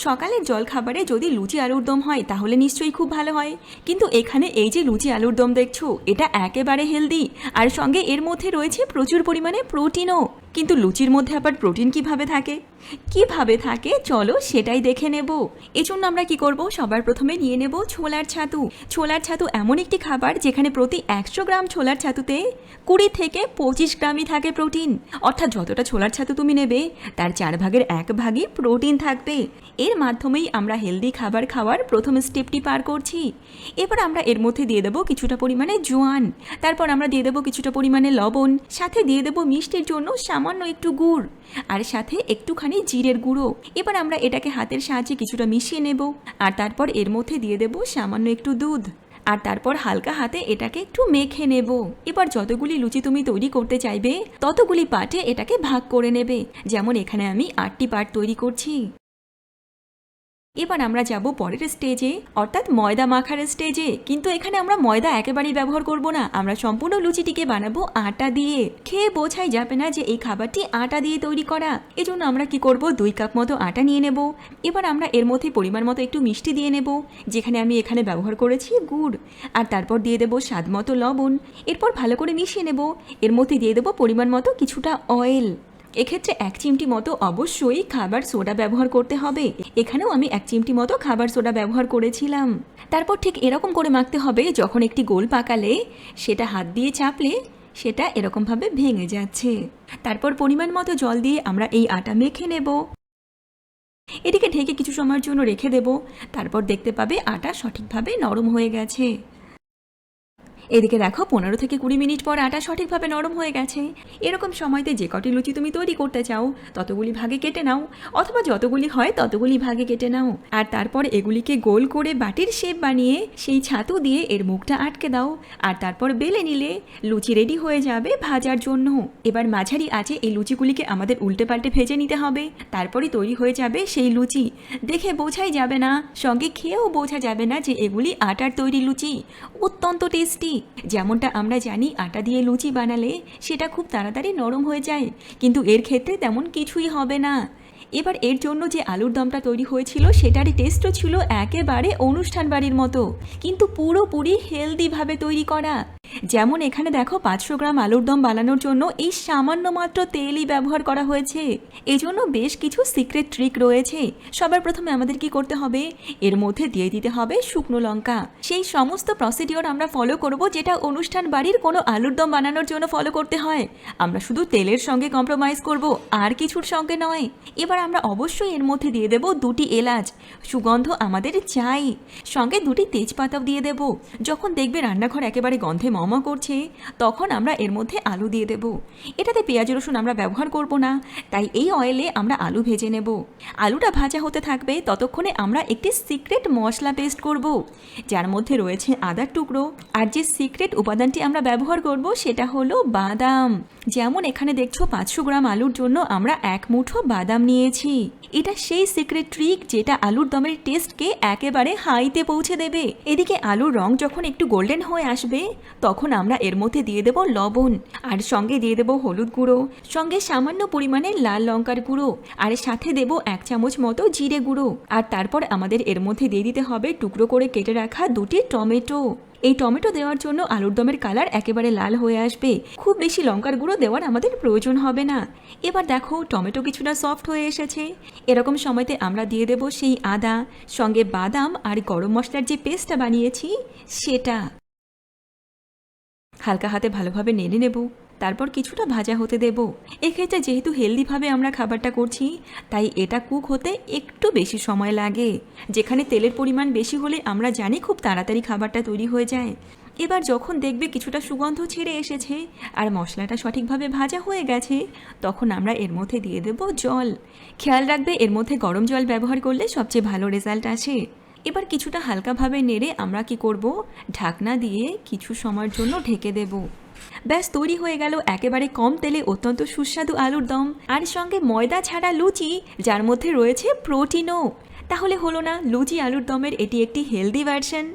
সকালের জলখাবারে যদি লুচি আলুর দম হয় তাহলে নিশ্চয়ই খুব ভালো হয়, কিন্তু এখানে এই যে লুচি আলুর দম দেখছো এটা একেবারে হেলদি, আর সঙ্গে এর মধ্যে রয়েছে প্রচুর পরিমাণে প্রোটিনও। কিন্তু লুচির মধ্যে আবার প্রোটিন কিভাবে থাকে চলো সেটাই দেখে নেব। এজন্য আমরা কি করব, সবার প্রথমে নিয়ে নেব ছোলার ছাতু এমন একটি খাবার যেখানে প্রতি 100 গ্রাম ছোলার ছাতুতে 20 থেকে 25 গ্রামই থাকে প্রোটিন। অর্থাৎ যতটা ছোলার ছাতু তুমি নেবে তার 4 ভাগের 1 ভাগই প্রোটিন থাকবে। এর মাধ্যমেই আমরা হেলদি খাবার খাওয়ার প্রথম স্টেপটি পার করছি। এবার আমরা এর মধ্যে দিয়ে দেবো কিছুটা পরিমাণে জোয়ান, তারপর আমরা দিয়ে দেবো কিছুটা পরিমাণে লবণ, সাথে দিয়ে দেবো মিষ্টির জন্য সামান্য একটু গুড়, আর সাথে একটুখানি জিরের গুঁড়ো। এবার আমরা এটাকে হাতের সাহায্যে কিছুটা মিশিয়ে নেব, আর তারপর এর মধ্যে দিয়ে দেবো সামান্য একটু দুধ, আর তারপর হালকা হাতে এটাকে একটু মেখে নেব। এবার যতগুলি লুচি তুমি তৈরি করতে চাইবে ততগুলি পার্টে এটাকে ভাগ করে নেবে। যেমন এখানে আমি 8টি পার্ট তৈরি করছি। এবার আমরা যাব পরের স্টেজে, অর্থাৎ ময়দা মাখার স্টেজে। কিন্তু এখানে আমরা ময়দা একেবারেই ব্যবহার করব না, আমরা সম্পূর্ণ লুচিটিকে বানাবো আটা দিয়ে। খেয়ে বোঝাই যাবে না যে এই খাবারটি আটা দিয়ে তৈরি করা। এজন্য আমরা কি করব, 2 কাপ মতো আটা নিয়ে নেব। এবার আমরা এর মধ্যে পরিমাণ মতো একটু মিষ্টি দিয়ে নেব, যেখানে আমি এখানে ব্যবহার করেছি গুড়, আর তারপর দিয়ে দেবো স্বাদ মতো লবণ। এরপর ভালো করে মিশিয়ে নেব। এর মধ্যে দিয়ে দেবো পরিমাণ মতো কিছুটা অয়েল। এক্ষেত্রে 1 চিমটি মতো অবশ্যই খাবার সোডা ব্যবহার করতে হবে। এখানেও আমি 1 চিমটি মতো খাবার সোডা ব্যবহার করেছিলাম। তারপর ঠিক এরকম করে মাখতে হবে, যখন একটি গোল পাকালে সেটা হাত দিয়ে চাপলে সেটা এরকমভাবে ভেঙে যাচ্ছে। তারপর পরিমাণ মতো জল দিয়ে আমরা এই আটা মেখে নেব। এটিকে ঢেকে কিছু সময়ের জন্য রেখে দেব। তারপর দেখতে পাবে আটা সঠিকভাবে নরম হয়ে গেছে। এদিকে দেখো 15 থেকে 20 মিনিট পর আটা সঠিকভাবে নরম হয়ে গেছে। এরকম সময়তে যে কটি লুচি তুমি তৈরি করতে চাও ততগুলি ভাগে কেটে নাও, অথবা যতগুলি হয় ততগুলি ভাগে কেটে নাও, আর তারপর এগুলিকে গোল করে বাটির শেপ বানিয়ে সেই ছাতু দিয়ে এর মুখটা আটকে দাও, আর তারপর বেলে নিলে লুচি রেডি হয়ে যাবে ভাজার জন্য। এবার মাঝারি আঁচে এই লুচিগুলিকে আমাদের উল্টে পাল্টে ভেজে নিতে হবে, তারপরই তৈরি হয়ে যাবে সেই লুচি। দেখে বোঝাই যাবে না, সঙ্গে খেয়েও বোঝা যাবে না যে এগুলি আটার তৈরি লুচি। অত্যন্ত টেস্টি। যেমনটা আমরা জানি আটা দিয়ে লুচি বানালে সেটা খুব তাড়াতাড়ি নরম হয়ে যায়, কিন্তু এর ক্ষেত্রে তেমন কিছুই হবে না। এবার এর জন্য যে আলুর দমটা তৈরি হয়েছিল সেটারই টেস্টও ছিল একেবারে অনুষ্ঠান বাড়ির মতো, কিন্তু পুরোপুরি হেলদিভাবে তৈরি করা। যেমন এখানে দেখো 500 গ্রাম আলুর দম বানানোর জন্য এই সামান্য মাত্র তেলই ব্যবহার করা হয়েছে। এজন্য বেশ কিছু সিক্রেট ট্রিক রয়েছে। সবার প্রথমে আমাদের কি করতে হবে, এর মধ্যে দিয়ে দিতে হবে শুকনো লঙ্কা। সেই সমস্ত প্রসিডিওর আমরা ফলো করব যেটা অনুষ্ঠান বাড়ির কোনো আলুর দম বানানোর জন্য ফলো করতে হয়। আমরা শুধু তেলের সঙ্গে কম্প্রোমাইজ করব, আর কিছুর সঙ্গে নয়। এবার আমরা অবশ্যই এর মধ্যে দিয়ে দেব 2টি এলাচ, সুগন্ধ আমাদের চাই। সঙ্গে 2টি তেজপাতাও দিয়ে দেব। যখন দেখবে রান্নাঘর একেবারে গন্ধে মম করছে তখন আমরা এর মধ্যে আলু দিয়ে দেব। এটাতে পেঁয়াজ রসুন আমরা ব্যবহার করব না, তাই এই অয়েলে আমরা আলু ভেজে নেব। আলুটা ভাজা হতে থাকবে, ততক্ষণে আমরা একটি সিক্রেট মশলা পেস্ট করব, যার মধ্যে রয়েছে আদার টুকরো। আর যে সিক্রেট উপাদানটি আমরা ব্যবহার করব সেটা হলো বাদাম। যেমন এখানে দেখছো 500 গ্রাম আলুর জন্য আমরা 1 মুঠো বাদাম নিয়েছি। এটা সেই সিক্রেট ট্রিক যেটা আলুর দমের টেস্টকে একেবারে হাইতে পৌঁছে দেবে। এদিকে আলুর রং যখন একটু গোল্ডেন হয়ে আসবে তখন আমরা এর মধ্যে দিয়ে দেব লবণ, আর সঙ্গে দিয়ে দেব হলুদ গুঁড়ো, সঙ্গে সামান্য পরিমাণে লাল লঙ্কার গুঁড়ো, আর সাথে দেব 1 চামচ মতো জিরে গুঁড়ো। আর তারপর আমাদের এর মধ্যে দিয়ে দিতে হবে টুকরো করে কেটে রাখা 2টি টমেটো। এই টমেটো দেওয়ার জন্য আলুর দমের কালার একেবারে লাল হয়ে আসবে। খুব বেশি লঙ্কার গুঁড়ো দেওয়ার আমাদের প্রয়োজন হবে না। এবার দেখো টমেটো কিছুটা সফট হয়ে এসেছে। এরকম সময়তে আমরা দিয়ে দেব সেই আদা, সঙ্গে বাদাম আর গরম মশলার যে পেস্টটা বানিয়েছি সেটা। হালকা হাতে ভালোভাবে নেড়ে নেব, তারপর কিছুটা ভাজা হতে দেব। এক্ষেত্রে যেহেতু হেলদিভাবে আমরা খাবারটা করছি তাই এটা কুক হতে একটু বেশি সময় লাগে। যেখানে তেলের পরিমাণ বেশি হলে আমরা জানি খুব তাড়াতাড়ি খাবারটা তৈরি হয়ে যায়। এবার যখন দেখবে কিছুটা সুগন্ধ ছেড়ে এসেছে আর মশলাটা সঠিকভাবে ভাজা হয়ে গেছে তখন আমরা এর মধ্যে দিয়ে দেব জল। খেয়াল রাখবে এর মধ্যে গরম জল ব্যবহার করলে সবচেয়ে ভালো রেজাল্ট আসে। এবার কিছুটা হালকাভাবে নেড়ে আমরা কি করব, ঢাকনা দিয়ে কিছু সময়ের জন্য ঢেকে দেব। ব্যাস তৈরি হয়ে গেল একেবারে কম তেলে অত্যন্ত সুস্বাদু আলুর দম, আর সঙ্গে ময়দা ছাড়া লুচি যার মধ্যে রয়েছে প্রোটিনও। তাহলে হলো না লুচি আলুর দমের এটি একটি হেলদি ভার্সন।